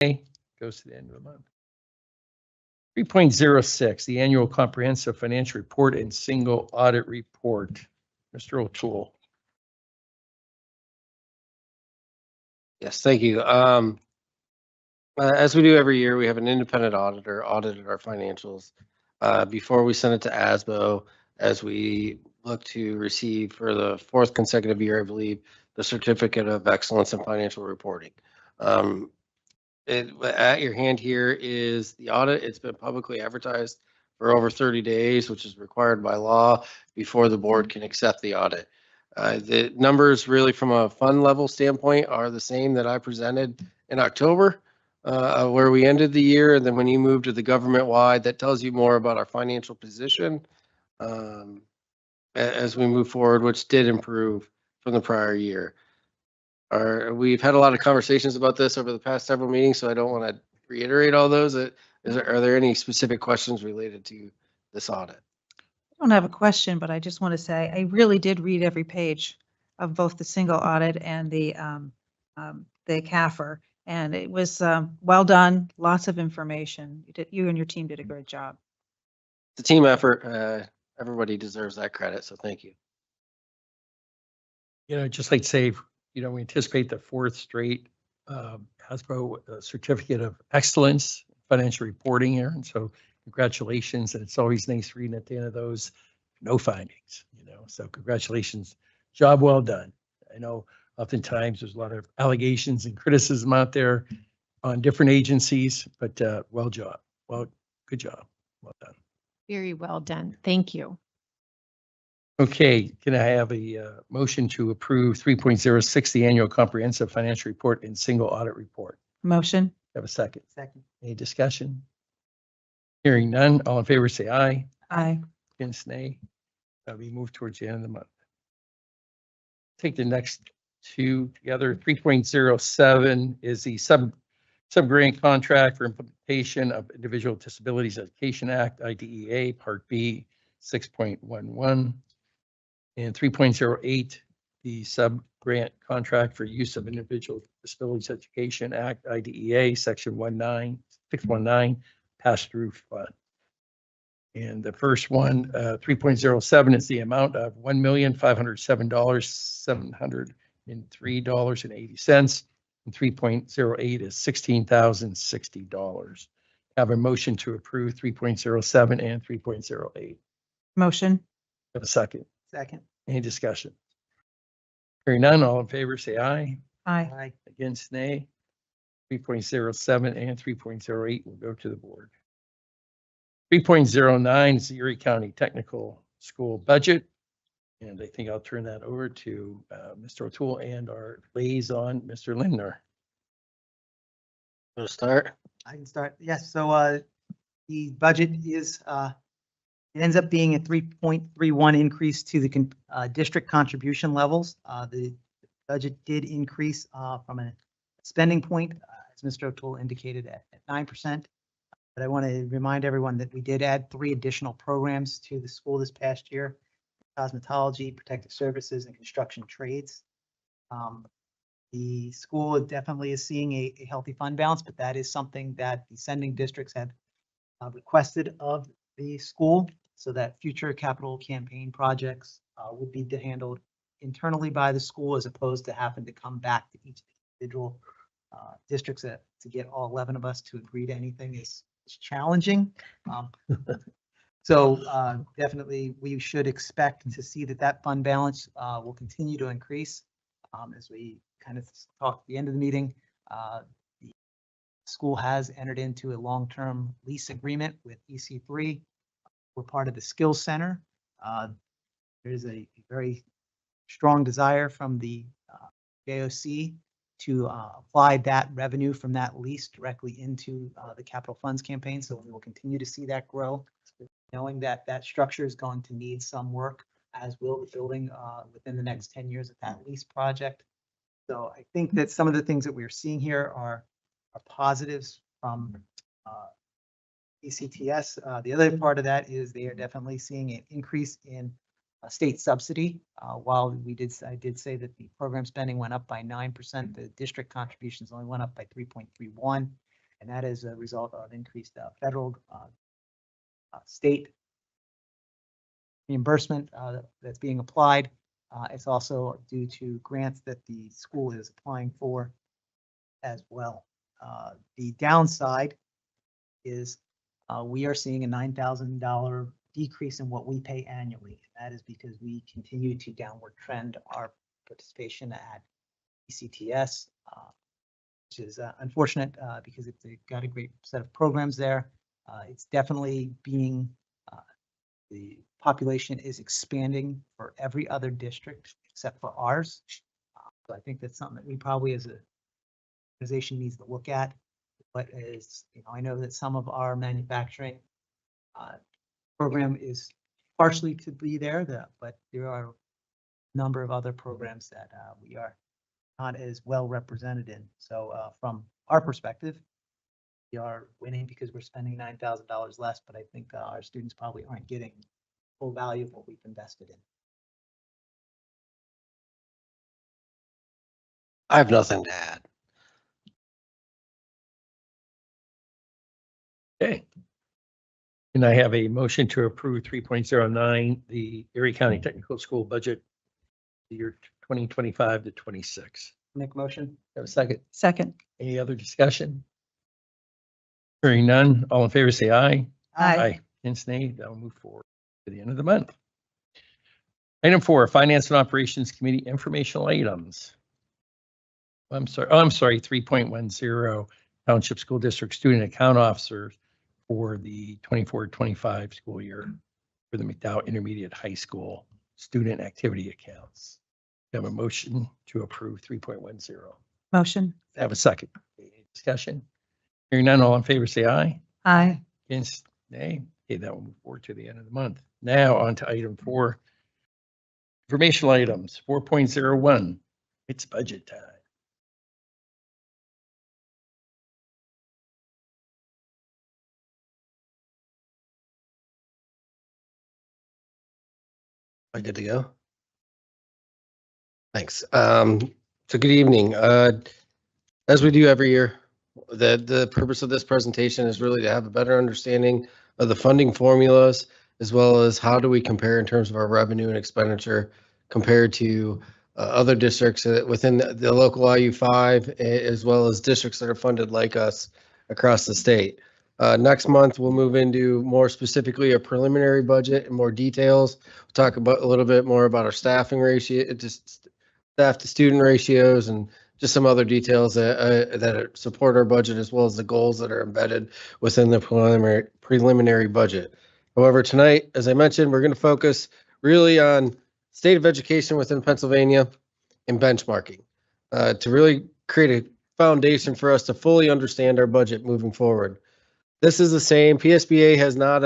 Goes to the end of the month. 3.06, the annual comprehensive financial report and single audit report. Mr. O'Toole. Yes, thank you. As we do every year, we have an independent auditor audited our financials before we send it to ASBO, as we look to receive for the fourth consecutive year, I believe, the Certificate of Excellence in Financial Reporting. At your hand here is the audit. It's been publicly advertised for over 30 days, which is required by law before the board can accept the audit. The numbers really from a fund level standpoint are the same that I presented in October, where we ended the year. And then when you move to the government wide, that tells you more about our financial position as we move forward, which did improve from the prior year. We've had a lot of conversations about this over the past several meetings, so I don't want to reiterate all those. Are there any specific questions related to this audit? I don't have a question, but I just want to say I really did read every page of both the single audit and the CAFR, and it was well done. Lots of information. You and your team did a great job. It's a team effort. Everybody deserves that credit, so thank you. Just like to say, we anticipate the fourth straight ASBO Certificate of Excellence financial reporting here, and so congratulations. And it's always nice reading at the end of those, no findings, so congratulations, job well done. I know oftentimes there's a lot of allegations and criticism out there on different agencies, but good job, well done. Very well done, thank you. Okay, can I have a motion to approve 3.06, the annual comprehensive financial report and single audit report? Motion. Have a second? Second. Any discussion? Hearing none, all in favor say aye. Aye. Against nay. We move towards the end of the month. Take the next two together. 3.07 is the sub-grant contract for implementation of Individual Disabilities Education Act, IDEA, Part B, 6.11. And 3.08, the sub-grant contract for use of Individual Disabilities Education Act, IDEA, Section 619, pass-through fund. And the first one, 3.07, is the amount of $1,507,703.80. And 3.08 is $16,060. Have a motion to approve 3.07 and 3.08. Motion. Have a second? Second. Any discussion? Hearing none, all in favor say aye. Aye. Against nay. 3.07 and 3.08 will go to the board. 3.09 is the Erie County Technical School budget. And I think I'll turn that over to Mr. O'Toole and our liaison, Mr. Lindner. Want to start? I can start. Yes. So the budget is it ends up being a 3.31 increase to the district contribution levels. The budget did increase from a spending point, as Mr. O'Toole indicated, at 9%. But I want to remind everyone that we did add 3 additional programs to the school this past year: cosmetology, protective services, and construction trades. The school definitely is seeing a healthy fund balance, but that is something that the sending districts have requested of the school, so that future capital campaign projects would be handled internally by the school, as opposed to having to come back to each individual districts to get all 11 of us to agree to anything is challenging. So definitely we should expect to see that fund balance will continue to increase. As we kind of talked at the end of the meeting, the school has entered into a long-term lease agreement with EC3. We're part of the Skills Center. There is a very strong desire from the JOC to apply that revenue from that lease directly into the capital funds campaign. So we will continue to see that grow, knowing that that structure is going to need some work, as will the building within the next 10 years of that lease project. So I think that some of the things that we're seeing here are positives from ECTS. The other part of that is they are definitely seeing an increase in state subsidy. While I did say that the program spending went up by 9%, the district contributions only went up by 3.31. And that is a result of increased federal, state reimbursement that's being applied. It's also due to grants that the school is applying for as well. The downside is we are seeing a $9,000 decrease in what we pay annually. That is because we continue to downward trend our participation at ECTS, which is unfortunate because they've got a great set of programs there. It's definitely being, the population is expanding for every other district except for ours. So I think that's something that we probably as a organization needs to look at. But is, I know that some of our manufacturing program is partially to be there, but there are a number of other programs that we are not as well represented in. So from our perspective, we are winning because we're spending $9,000 less, but I think our students probably aren't getting full value of what we've invested in. I have nothing to add. Okay. And I have a motion to approve 3.09, the Erie County Technical School budget, the year 2025 to 26. Make a motion? Have a second? Second. Any other discussion? Hearing none, all in favor, say aye. Aye. Against nay, that will move forward to the end of the month. Item 4, Finance and Operations Committee informational items. I'm sorry, 3.10, Township School District Student Account Officers for the 24-25 school year for the McDowell Intermediate High School student activity accounts. Have a motion to approve 3.10. Motion. Have a second. Any discussion? Hearing none, all in favor, say aye. Aye. Against, nay. Okay, that will move forward to the end of the month. Now on to item 4. Informational items, 4.01. It's budget time. Am I good to go? Thanks. So good evening. As we do every year, the purpose of this presentation is really to have a better understanding of the funding formulas, as well as how do we compare in terms of our revenue and expenditure compared to other districts within the local IU5, as well as districts that are funded like us across the state. Next month, we'll move into more specifically a preliminary budget and more details. We'll talk about a little bit more about our staffing ratio, just staff to student ratios, and just some other details that support our budget, as well as the goals that are embedded within the preliminary budget. However, tonight, as I mentioned, we're going to focus really on state of education within Pennsylvania and benchmarking to really create a foundation for us to fully understand our budget moving forward. This is the same. PSBA has not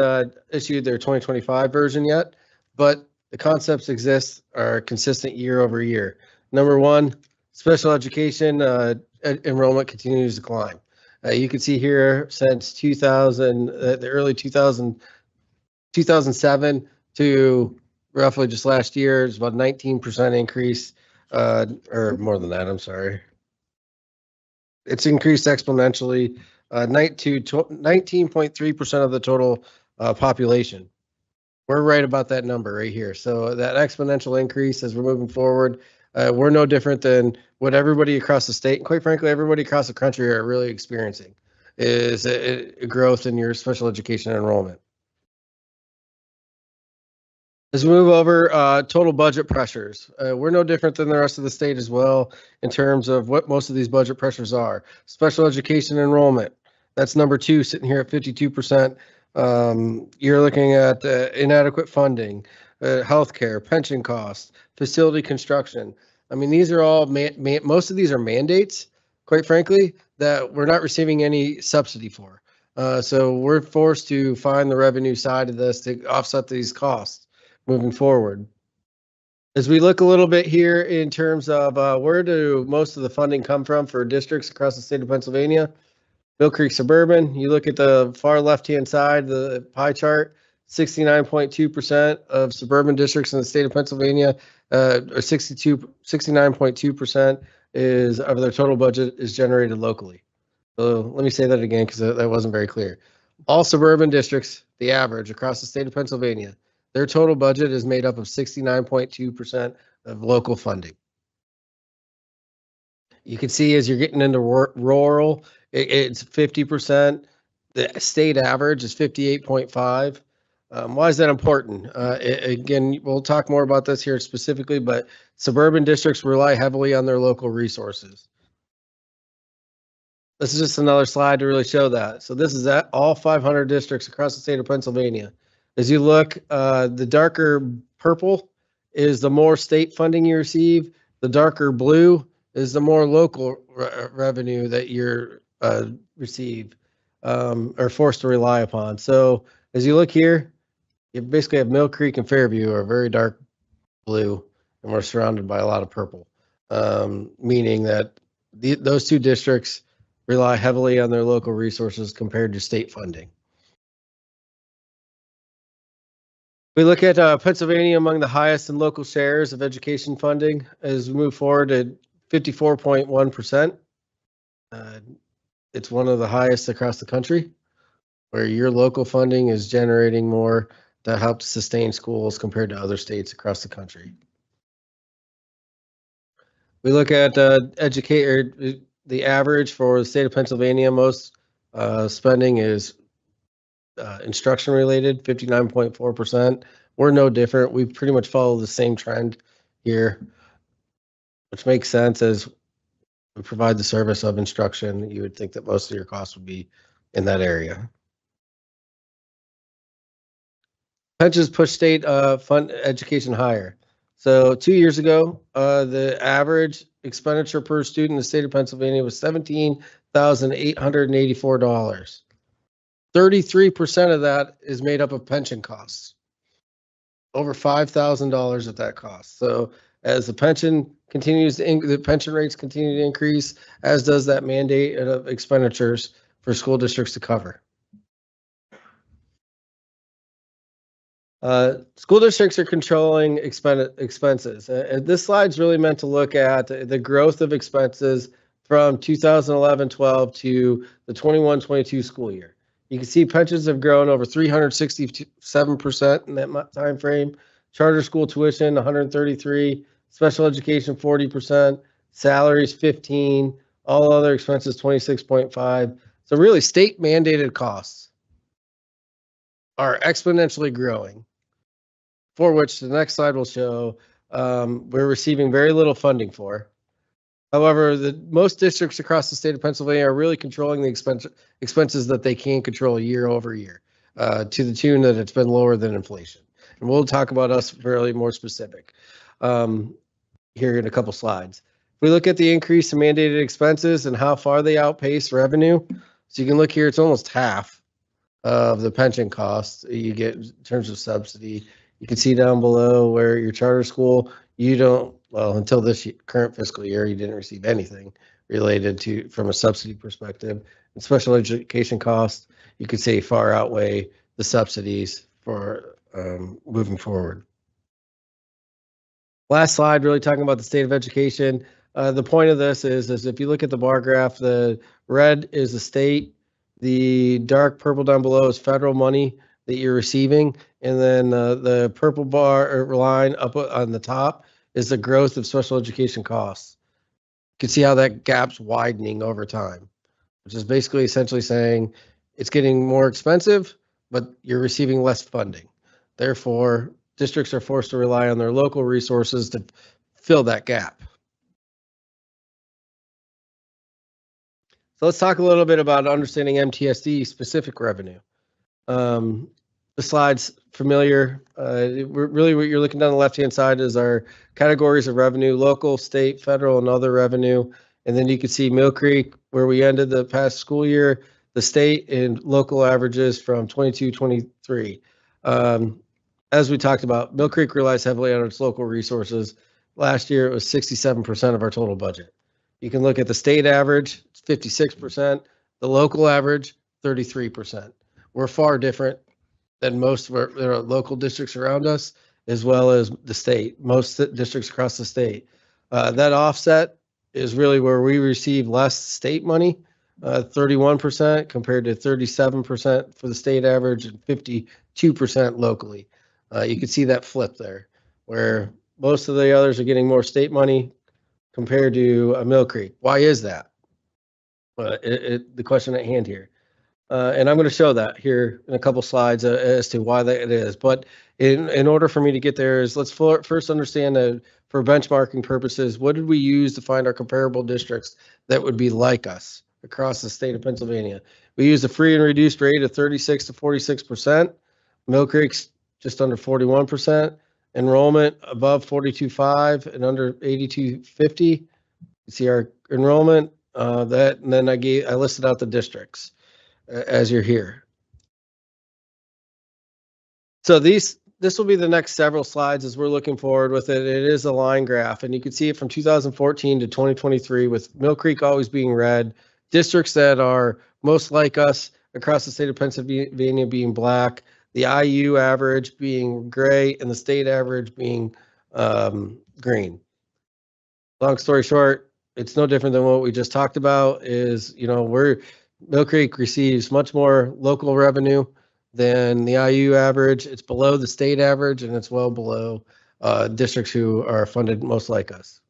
issued their 2025 version yet, but the concepts exist, are consistent year over year. Number one, special education enrollment continues to climb. You can see here since 2000, the early 2007 to roughly just last year, it's about 19% increase, or more than that, I'm sorry. It's increased exponentially. 19.3% of the total population. We're right about that number right here. So that exponential increase as we're moving forward, we're no different than what everybody across the state, and quite frankly, everybody across the country are really experiencing, is a growth in your special education enrollment. As we move over, total budget pressures, we're no different than the rest of the state as well in terms of what most of these budget pressures are. Special education enrollment, that's number 2, sitting here at 52%. You're looking at inadequate funding, healthcare, pension costs, facility construction. I mean, these are all, most of these are mandates, quite frankly, that we're not receiving any subsidy for. So we're forced to find the revenue side of this to offset these costs moving forward. As we look a little bit here in terms of where do most of the funding come from for districts across the state of Pennsylvania, Mill Creek Suburban, you look at the far left-hand side, the pie chart, 69.2% of suburban districts in the state of Pennsylvania, or 69.2% is of their total budget is generated locally. So let me say that again because that wasn't very clear. All suburban districts, the average across the state of Pennsylvania, their total budget is made up of 69.2% of local funding. You can see as you're getting into rural, it's 50%. The state average is 58.5. Why is that important? Again, we'll talk more about this here specifically, but suburban districts rely heavily on their local resources. This is just another slide to really show that. So this is at all 500 districts across the state of Pennsylvania. As you look, the darker purple is the more state funding you receive. The darker blue is the more local revenue that you're receive or forced to rely upon. So as you look here, you basically have Mill Creek and Fairview are very dark blue, and we're surrounded by a lot of purple, meaning that those two districts rely heavily on their local resources compared to state funding. We look at Pennsylvania among the highest and local shares of education funding as we move forward at 54.1%. It's one of the highest across the country, where your local funding is generating more to help sustain schools compared to other states across the country. We look at the average for the state of Pennsylvania. Most spending is instruction related, 59.4%. We're no different. We pretty much follow the same trend here, which makes sense as we provide the service of instruction. You would think that most of your costs would be in that area. Pensions push state fund education higher. So 2 years ago, the average expenditure per student in the state of Pennsylvania was $17,884. 33% of that is made up of pension costs. Over $5,000 at that cost. So as the pension continues to the pension rates continue to increase, as does that mandate of expenditures for school districts to cover. School districts are controlling expenses. This slide's really meant to look at the growth of expenses from 2011-12 to the 21-22 school year. You can see pensions have grown over 367% in that time frame. Charter school tuition 133, special education 40%, salaries 15, all other expenses 26.5. So really, state mandated costs are exponentially growing, for which the next slide will show we're receiving very little funding for. However, most districts across the state of Pennsylvania are really controlling the expenses that they can control year over year, to the tune that it's been lower than inflation. And we'll talk about us fairly more specific here in a couple slides. If we look at the increase in mandated expenses and how far they outpace revenue, so you can look here, it's almost half of the pension costs you get in terms of subsidy. You can see down below where your charter school, you don't, well, until this current fiscal year, you didn't receive anything related to from a subsidy perspective. And special education costs, you could say far outweigh the subsidies for moving forward. Last slide, really talking about the state of education. The point of this is if you look at the bar graph, the red is the state, the dark purple down below is federal money that you're receiving, and then the purple bar or line up on the top is the growth of special education costs. You can see how that gap's widening over time, which is basically essentially saying it's getting more expensive, but you're receiving less funding. Therefore, districts are forced to rely on their local resources to fill that gap. So let's talk a little bit about understanding MTSD specific revenue. The slide's familiar. Really what you're looking down the left-hand side is our categories of revenue: local, state, federal, and other revenue. And then you can see Mill Creek, where we ended the past school year, the state and local averages from 22-23. As we talked about, Mill Creek relies heavily on its local resources. Last year, it was 67% of our total budget. You can look at the state average, it's 56%. The local average, 33%. We're far different than most of our local districts around us, as well as the state, most districts across the state. That offset is really where we receive less state money, 31% compared to 37% for the state average and 52% locally. You can see that flip there, where most of the others are getting more state money compared to Mill Creek. Why is that? The question at hand here. And I'm going to show that here in a couple slides as to why that it is. But in order for me to get there is let's first understand that for benchmarking purposes, what did we use to find our comparable districts that would be like us across the state of Pennsylvania? We used a free and reduced rate of 36 to 46%. Mill Creek's just under 41%. Enrollment above 42.5 and under 82.50. You see our enrollment. And then I listed out the districts as you're here. So this will be the next several slides as we're looking forward with it. It is a line graph, and you can see it from 2014 to 2023 with Mill Creek always being red, districts that are most like us across the state of Pennsylvania being black, the IU average being gray, and the state average being green. Long story short, it's no different than what we just talked about is, Mill Creek receives much more local revenue than the IU average. It's below the state average, and it's well below districts who are funded most like us.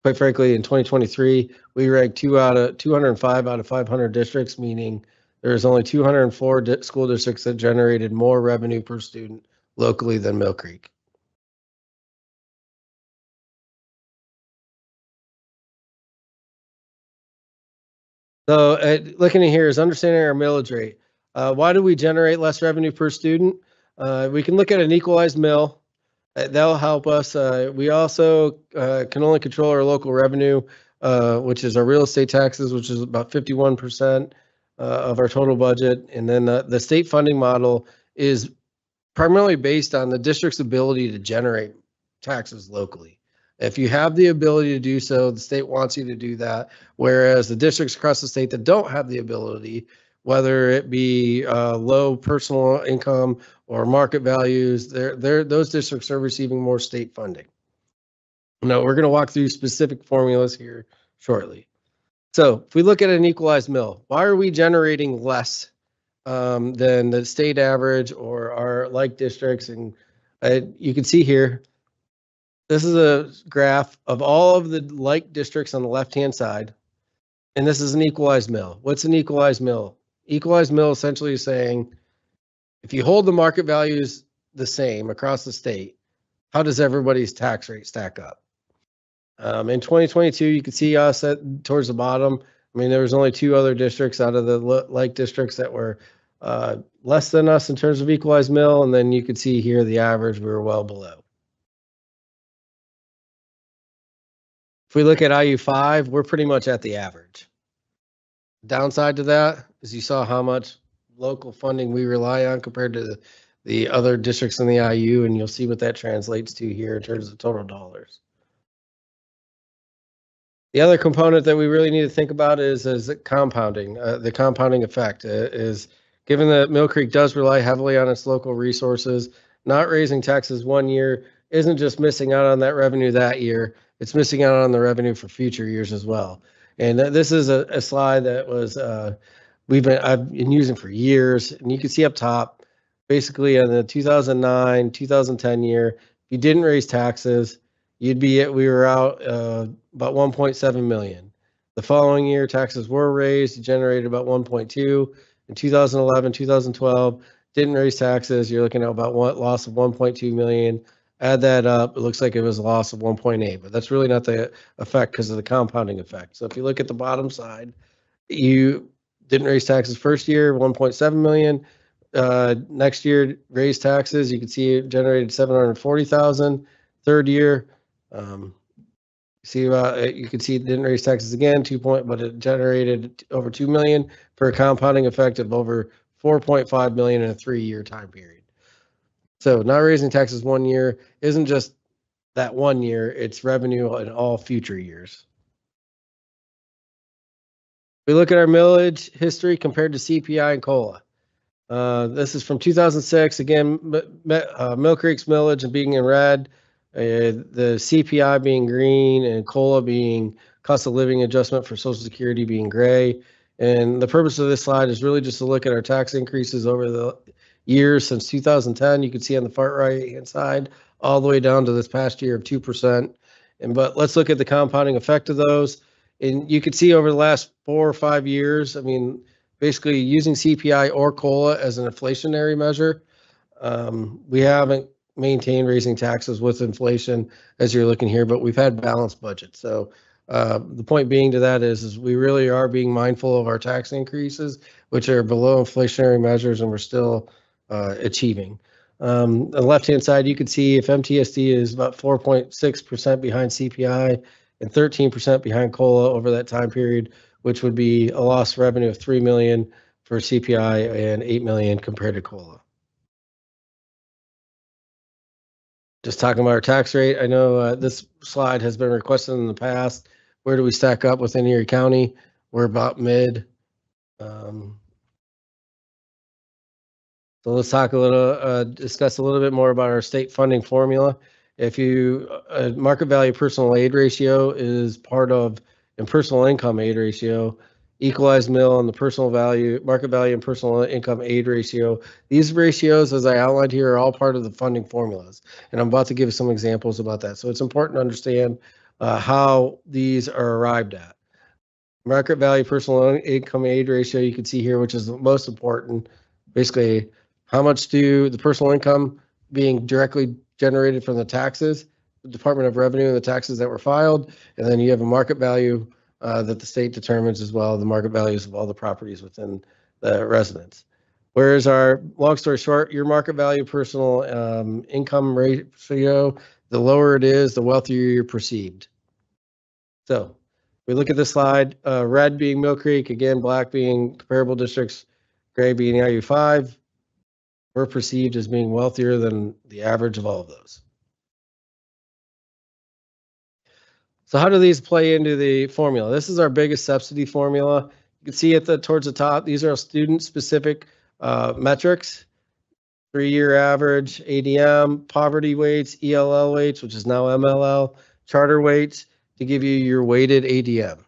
Quite frankly, in 2023, we ranked 205 out of 500 districts, meaning there's only 204 school districts that generated more revenue per student locally than Mill Creek. So looking at here is understanding our millage rate. Why do we generate less revenue per student? We can look at an equalized mill. That'll help us. We also can only control our local revenue, which is our real estate taxes, which is about 51% of our total budget. And then the state funding model is primarily based on the district's ability to generate taxes locally. If you have the ability to do so, the state wants you to do that. Whereas the districts across the state that don't have the ability, whether it be low personal income or market values, those districts are receiving more state funding. Now, we're going to walk through specific formulas here shortly. So if we look at an equalized mill, why are we generating less than the state average or our like districts? And you can see here, this is a graph of all of the like districts on the left-hand side, and this is an equalized mill. What's an equalized mill? Equalized mill essentially is saying, if you hold the market values the same across the state, how does everybody's tax rate stack up? In 2022, you can see us towards the bottom. I mean, there was only 2 other districts out of the like districts that were less than us in terms of equalized mill, and then you can see here the average, we were well below. If we look at IU5, we're pretty much at the average. Downside to that is you saw how much local funding we rely on compared to the other districts in the IU, and you'll see what that translates to here in terms of total dollars. The other component that we really need to think about is compounding. The compounding effect is, given that Mill Creek does rely heavily on its local resources, not raising taxes one year isn't just missing out on that revenue that year, it's missing out on the revenue for future years as well. And this is a slide that was I've been using for years, and you can see up top, basically in the 2009, 2010 year, if you didn't raise taxes, we were out about 1.7 million. The following year, taxes were raised, you generated about 1.2. In 2011, 2012, didn't raise taxes, you're looking at about loss of 1.2 million. Add that up, it looks like it was a loss of 1.8, but that's really not the effect because of the compounding effect. So if you look at the bottom side, you didn't raise taxes first year, 1.7 million. Next year, raised taxes, you can see it generated 740,000. Third year, you can see it didn't raise taxes again, but it generated over 2 million for a compounding effect of over 4.5 million in a 3-year time period. So not raising taxes one year isn't just that 1 year, it's revenue in all future years. We look at our millage history compared to CPI and COLA. This is from 2006. Again, Mill Creek's millage and being in red, the CPI being green and COLA being cost of living adjustment for Social Security being gray. And the purpose of this slide is really just to look at our tax increases over the years since 2010. You can see on the far right-hand side, all the way down to this past year of 2%. But let's look at the compounding effect of those. And you can see over the last 4 or 5 years, I mean, basically using CPI or COLA as an inflationary measure, we haven't maintained raising taxes with inflation as you're looking here, but we've had balanced budgets. So the point being to that is we really are being mindful of our tax increases, which are below inflationary measures, and we're still achieving. On the left-hand side, you can see if MTSD is about 4.6% behind CPI and 13% behind COLA over that time period, which would be a lost revenue of $3 million for CPI and $8 million compared to COLA. Just talking about our tax rate, I know this slide has been requested in the past. Where do we stack up within Erie County? We're about mid. So let's talk a little, discuss a little bit more about our state funding formula. If you, market value personal aid ratio is part of, and personal income aid ratio, equalized mill and the personal value, market value and personal income aid ratio. These ratios, as I outlined here, are all part of the funding formulas. And I'm about to give some examples about that. So it's important to understand how these are arrived at. Market value personal income aid ratio, you can see here, which is the most important. Basically, how much do the personal income being directly generated from the taxes, the Department of Revenue and the taxes that were filed, and then you have a market value that the state determines as well, the market values of all the properties within the residence. Whereas our, long story short, your market value personal income ratio, the lower it is, the wealthier you're perceived. So we look at this slide, red being Mill Creek, again, black being comparable districts, gray being IU5. We're perceived as being wealthier than the average of all of those. So how do these play into the formula? This is our biggest subsidy formula. You can see towards the top, these are student-specific metrics. 3-year average, ADM, poverty weights, ELL weights, which is now MLL, charter weights to give you your weighted ADM.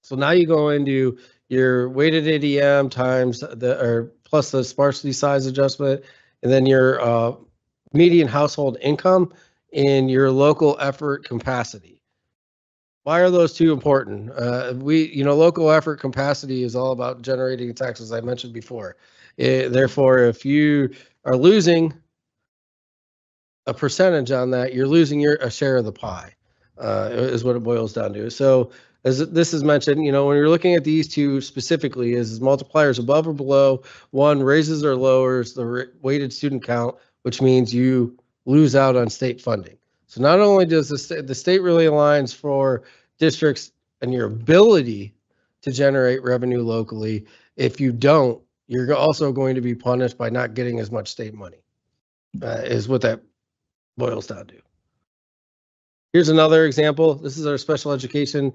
So now you go into your weighted ADM times or plus the sparsity size adjustment, and then your median household income and your local effort capacity. Why are those two important? Local effort capacity is all about generating taxes, I mentioned before. Therefore, if you are losing a percentage on that, you're losing a share of the pie, is what it boils down to. So as this is mentioned, when you're looking at these two specifically, is multipliers above or below, one raises or lowers the weighted student count, which means you lose out on state funding. So not only does the state really aligns for districts and your ability to generate revenue locally, if you don't, you're also going to be punished by not getting as much state money, is what that boils down to. Here's another example. This is our special education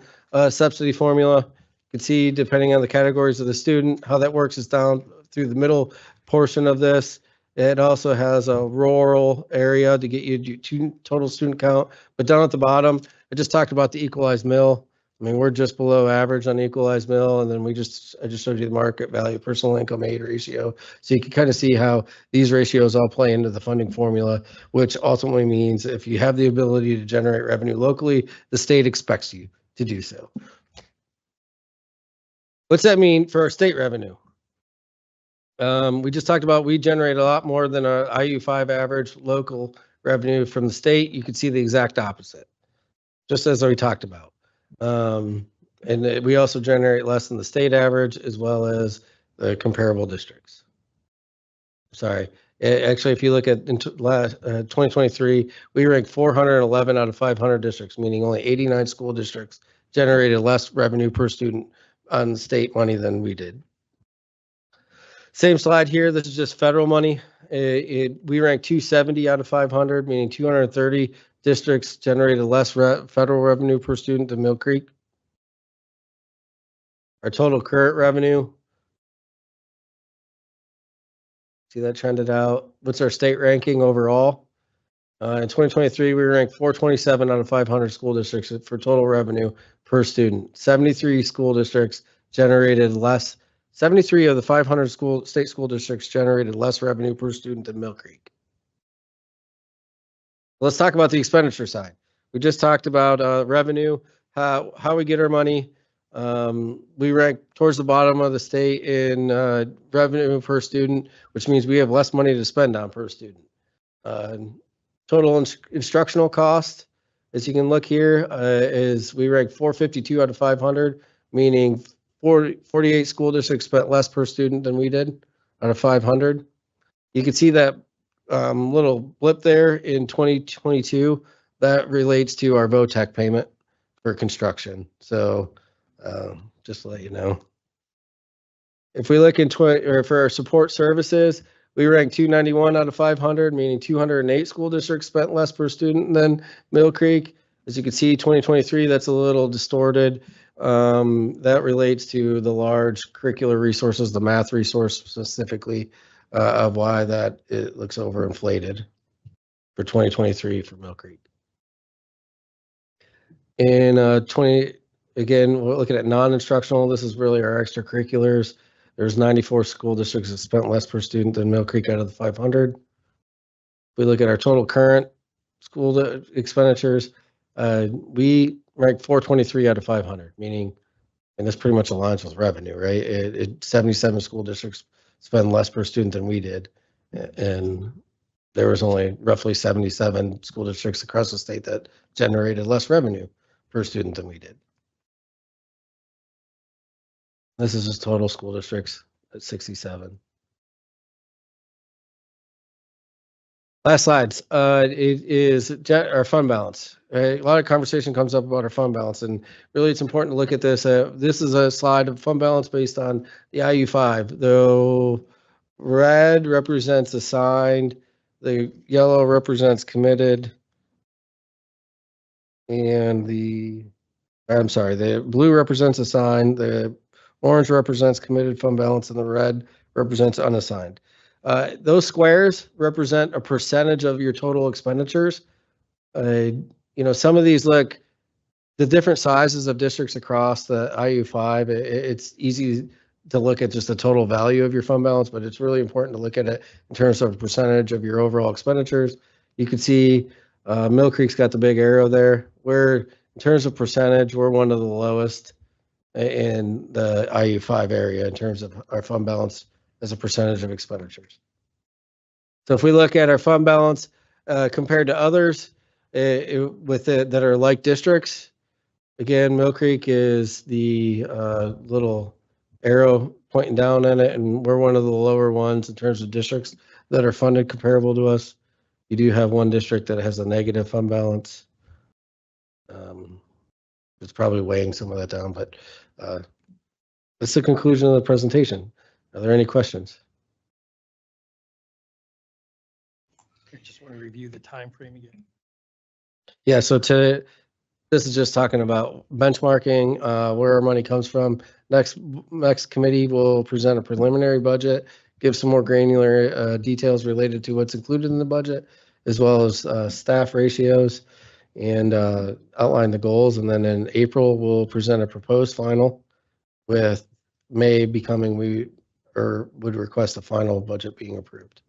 subsidy formula. You can see, depending on the categories of the student, how that works is down through the middle portion of this. It also has a rural area to get you to total student count. But down at the bottom, I just talked about the equalized mill. I mean, we're just below average on equalized mill, and then I just showed you the market value personal income aid ratio. So you can kind of see how these ratios all play into the funding formula, which ultimately means if you have the ability to generate revenue locally, the state expects you to do so. What's that mean for our state revenue? We just talked about we generate a lot more than our IU5 average local revenue from the state. You can see the exact opposite, just as we talked about. And we also generate less than the state average as well as the comparable districts. Sorry. Actually, if you look at 2023, we ranked 411 out of 500 districts, meaning only 89 school districts generated less revenue per student on state money than we did. Same slide here. This is just federal money. We ranked 270 out of 500, meaning 230 districts generated less federal revenue per student than Mill Creek. Our total current revenue. See that trended out. What's our state ranking overall? In 2023, we ranked 427 out of 500 school districts for total revenue per student. 73 school districts generated less. 73 of the 500 state school districts generated less revenue per student than Mill Creek. Let's talk about the expenditure side. We just talked about revenue, how we get our money. We rank towards the bottom of the state in revenue per student, which means we have less money to spend on per student. Total instructional cost, as you can look here, is we rank 452 out of 500, meaning 48 school districts spent less per student than we did out of 500. You can see that little blip there in 2022. That relates to our VOTEC payment for construction. So just to let you know. If we look in for our support services, we ranked 291 out of 500, meaning 208 school districts spent less per student than Mill Creek. As you can see, 2023, that's a little distorted. That relates to the large curricular resources, the math resource specifically, of why that it looks overinflated for 2023 for Mill Creek. In again, we're looking at non-instructional. This is really our extracurriculars. There's 94 school districts that spent less per student than Mill Creek out of the 500. If we look at our total current school expenditures, we rank 423 out of 500, meaning, and this pretty much aligns with revenue, right? 77 school districts spend less per student than we did. And there was only roughly 77 school districts across the state that generated less revenue per student than we did. This is just total school districts at 67. Last slides. It is our fund balance. Right? A lot of conversation comes up about our fund balance, and really it's important to look at this. This is a slide of fund balance based on the IU5. Though red represents assigned, the yellow represents committed, and the blue represents assigned, the orange represents committed fund balance, and the red represents unassigned. Those squares represent a percentage of your total expenditures. Some of these look, the different sizes of districts across the IU5, it's easy to look at just the total value of your fund balance, but it's really important to look at it in terms of percentage of your overall expenditures. You can see Mill Creek's got the big arrow there. In terms of percentage, we're one of the lowest in the IU5 area in terms of our fund balance as a percentage of expenditures. So if we look at our fund balance compared to others that are like districts, again, Mill Creek is the little arrow pointing down in it, and we're one of the lower ones in terms of districts that are funded comparable to us. You do have one district that has a negative fund balance. It's probably weighing some of that down, but that's the conclusion of the presentation. Are there any questions? I just want to review the time frame again. Yeah, so this is just talking about benchmarking, where our money comes from. Next committee will present a preliminary budget, give some more granular details related to what's included in the budget, as well as staff ratios, and outline the goals. And then in April, we'll present a proposed final, with May becoming would request a final budget being approved.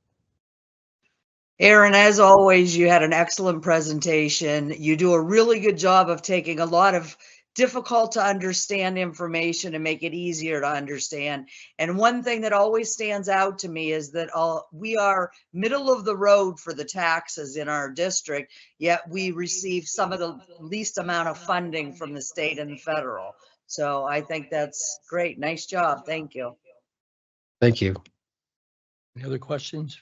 Aaron, as always, you had an excellent presentation. You do a really good job of taking a lot of difficult to understand information and make it easier to understand. And one thing that always stands out to me is that we are middle of the road for the taxes in our district, yet we receive some of the least amount of funding from the state and the federal. So I think that's great. Nice job. Thank you. Thank you. Any other questions?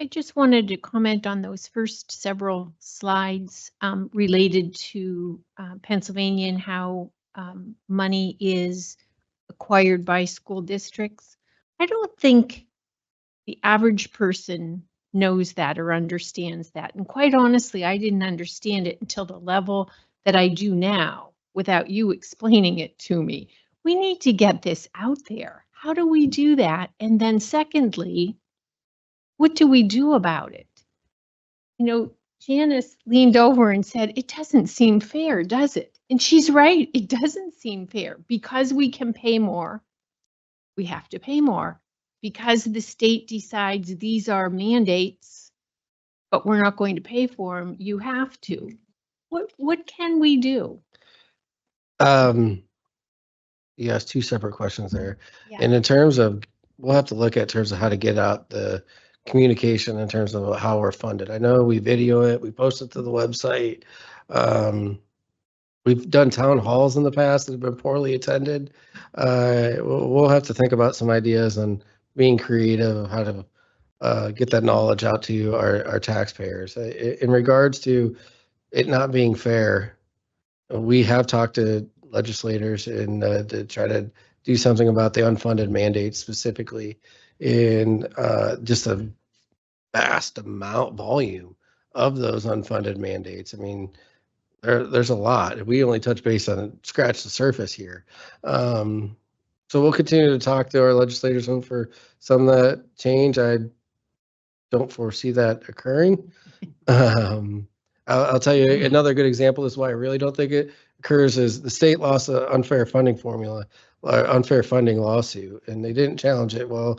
I just wanted to comment on those first several slides related to Pennsylvania and how money is acquired by school districts. I don't think the average person knows that or understands that. And quite honestly, I didn't understand it until the level that I do now without you explaining it to me. We need to get this out there. How do we do that? And then secondly, what do we do about it? Janice leaned over and said, it doesn't seem fair, does it? And she's right. It doesn't seem fair because we can pay more. We have to pay more because the state decides these are mandates, but we're not going to pay for them. You have to. What can we do? You asked two separate questions there. Yeah. And in terms of, we'll have to look at in terms of how to get out the communication in terms of how we're funded. I know we video it, we post it to the website. We've done town halls in the past that have been poorly attended. We'll have to think about some ideas on being creative of how to get that knowledge out to our taxpayers. In regards to it not being fair, we have talked to legislators and to try to do something about the unfunded mandates, specifically in just a vast volume of those unfunded mandates. I mean, there's a lot. We only touch base on scratch the surface here. So we'll continue to talk to our legislators for some of that change. I don't foresee that occurring. I'll tell you another good example. This is why I really don't think it occurs is the state lost an unfair funding formula, unfair funding lawsuit, and they didn't challenge it. Well,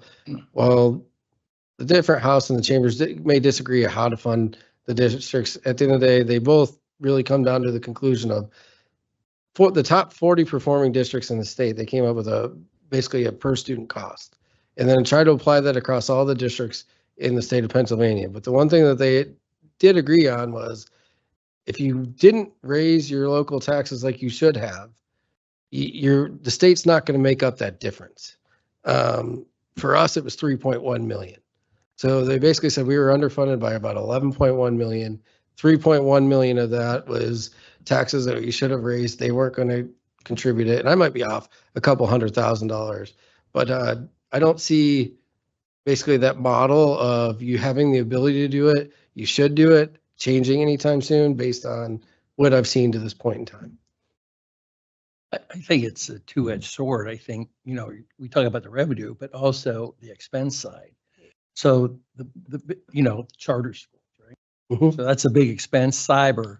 the different house and the chambers may disagree on how to fund the districts. At the end of the day, they both really come down to the conclusion of for the top 40 performing districts in the state, they came up with basically a per student cost, and then try to apply that across all the districts in the state of Pennsylvania. But the one thing that they did agree on was if you didn't raise your local taxes like you should have, the state's not going to make up that difference. For us, it was 3.1 million. So they basically said we were underfunded by about 11.1 million. 3.1 million of that was taxes that you should have raised. They weren't going to contribute it. And I might be off a couple $100,000, but I don't see basically that model of you having the ability to do it. You should do it changing anytime soon based on what I've seen to this point in time. I think it's a two-edged sword. I think, we talk about the revenue, but also the expense side. So the charter schools, right? Mhm. So that's a big expense. Cyber,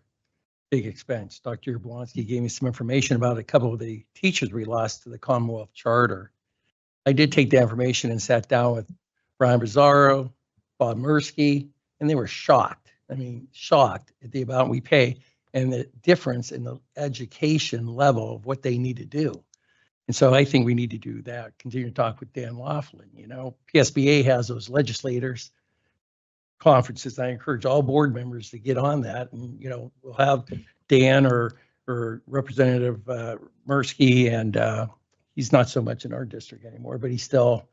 big expense. Dr. Yablonski gave me some information about a couple of the teachers we lost to the Commonwealth Charter. I did take the information and sat down with Brian Bizzaro, Bob Mursky, and they were shocked. I mean, shocked at the amount we pay and the difference in the education level of what they need to do. And so I think we need to do that. Continue to talk with Dan Laughlin. PSBA has those legislators conferences. I encourage all board members to get on that. And, we'll have Dan or Representative Mursky, and he's not so much in our district anymore, but he still,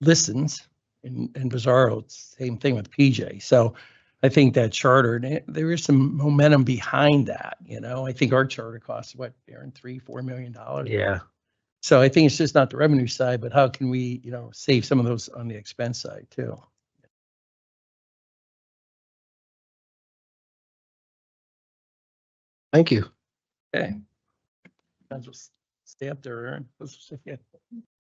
listens. And Bizzaro, same thing with PJ. So I think that charter, there is some momentum behind that. I think our charter costs what, Aaron, $3-4 million. Yeah. So I think it's just not the revenue side, but how can we, save some of those on the expense side too? Thank you. Okay. I'll just stay up there, Aaron.